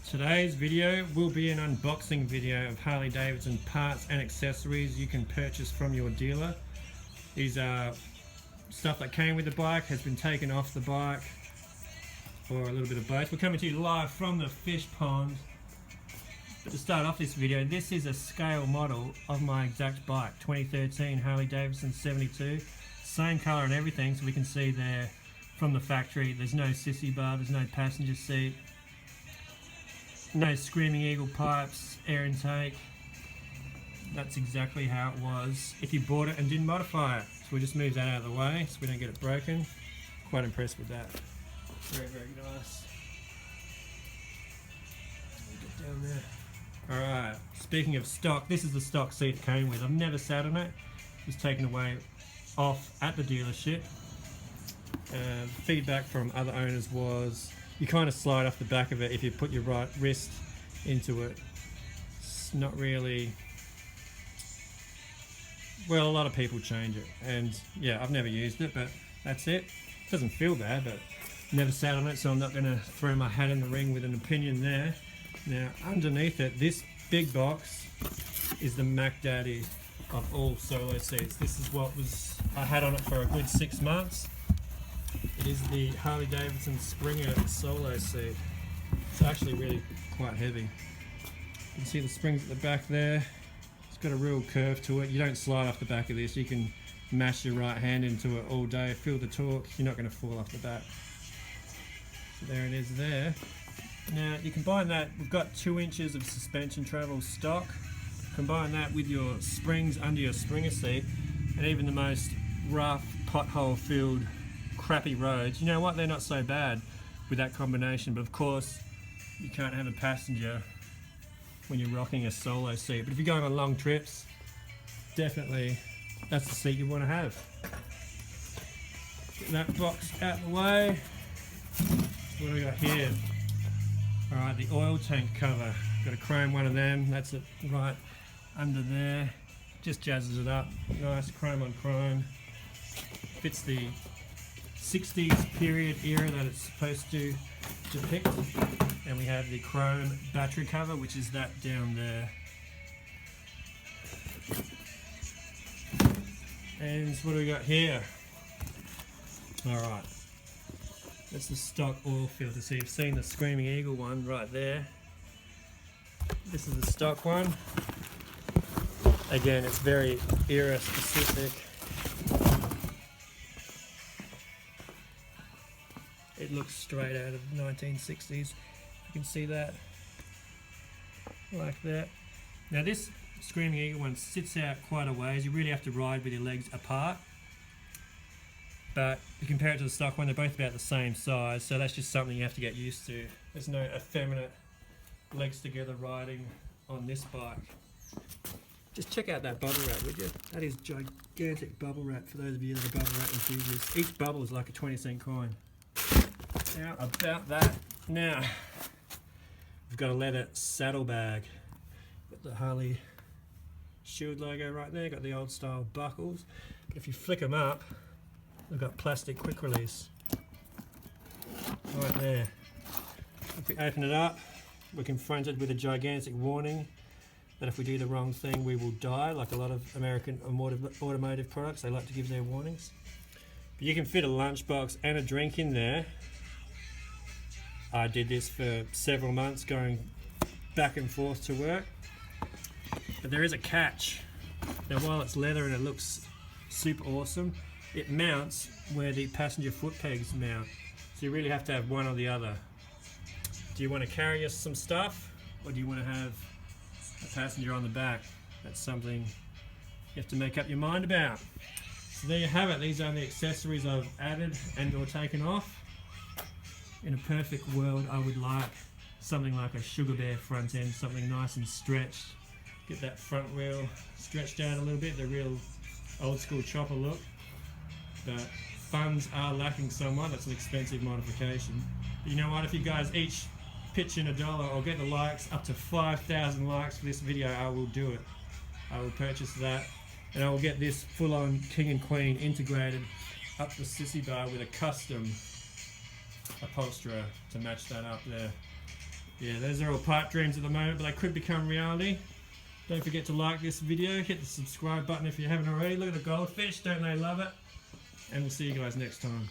Today's video will be an unboxing video of Harley Davidson parts and accessories you can purchase from your dealer. These are stuff that came with the bike, has been taken off the bike, or a little bit of both. We're coming to you live from the fish pond. But to start off this video, this is a scale model of my exact bike, 2013 Harley Davidson 72. Same colour and everything, so we can see there from the factory. There's no sissy bar, there's no passenger seat, no Screaming Eagle pipes, air intake. That's exactly how it was if you bought it and didn't modify it. So we'll just move that out of the way so we don't get it broken. Quite impressed with that. Very, very nice. Get down there. Alright, speaking of stock, this is the stock seat it came with. I've never sat on it. It was taken away off at the dealership. Feedback from other owners was you kind of slide off the back of it if you put your right wrist into it. It's not really, well, a lot of people change it, and yeah, I've never used it, but that's it. It doesn't feel bad, but never sat on it, so I'm not going to throw my hat in the ring with an opinion there. Now underneath it, this big box is the Mac Daddy of all solo seats. This is what I had on it for a good 6 months. It is the Harley Davidson Springer solo seat. It's actually really quite heavy. You can see the springs at the back there. It's got a real curve to it. You don't slide off the back of this. You can mash your right hand into it all day, feel the torque. You're not going to fall off the back. So there it is there. Now you combine that, we've got 2 inches of suspension travel stock. Combine that with your springs under your Springer seat, and even the most rough, pothole filled, crappy roads, you know what, they're not so bad with that combination. But of course you can't have a passenger when you're rocking a solo seat, but if you're going on long trips, definitely that's the seat you want to have. Get that box out of the way. What do we got here? Alright, the oil tank cover. Got a chrome one of them, that's it right under there. Just jazzes it up. Nice chrome on chrome. Fits the 60s period era that it's supposed to depict. And we have the chrome battery cover, which is that down there. And what do we got here? Alright, that's the stock oil filter. So you've seen the Screaming Eagle one right there. This is the stock one. Again, it's very era specific. It looks straight out of the 1960s. You can see that, like that. Now this Screaming Eagle one sits out quite a ways. You really have to ride with your legs apart. But you compare it to the stock one, they're both about the same size, so that's just something you have to get used to. There's no effeminate legs together riding on this bike. Just check out that bubble wrap, would you? That is gigantic bubble wrap for those of you that are bubble wrap enthusiasts. Each bubble is like a 20-cent coin. Now about that, now we've got a leather saddlebag. Got the Harley Shield logo right there, got the old style buckles. But if you flick them up, they've got plastic quick release. Right there. If we open it up, we're confronted with a gigantic warning that if we do the wrong thing we will die, like a lot of American automotive products, they like to give their warnings. But you can fit a lunchbox and a drink in there. I did this for several months going back and forth to work. But there is a catch. Now while it's leather and it looks super awesome, it mounts where the passenger foot pegs mount. So you really have to have one or the other. Do you want to carry us some stuff, or do you want to have a passenger on the back? That's something you have to make up your mind about. So there you have it. These are the accessories I've added and or taken off. In a perfect world, I would like something like a Sugar Bear front end, something nice and stretched. Get that front wheel stretched out a little bit, the real old school chopper look. But funds are lacking somewhat. That's an expensive modification. But you know what, if you guys each pitch in $1 or get the likes, up to 5,000 likes for this video, I will do it. I will purchase that, and I will get this full-on King and Queen integrated up the sissy bar with a custom upholsterer to match that up there. yeah, those are all pipe dreams at the moment, but they could become reality. Don't forget to like this video, hit the subscribe button if you haven't already. Look at the goldfish, don't they love it? And we'll see you guys next time.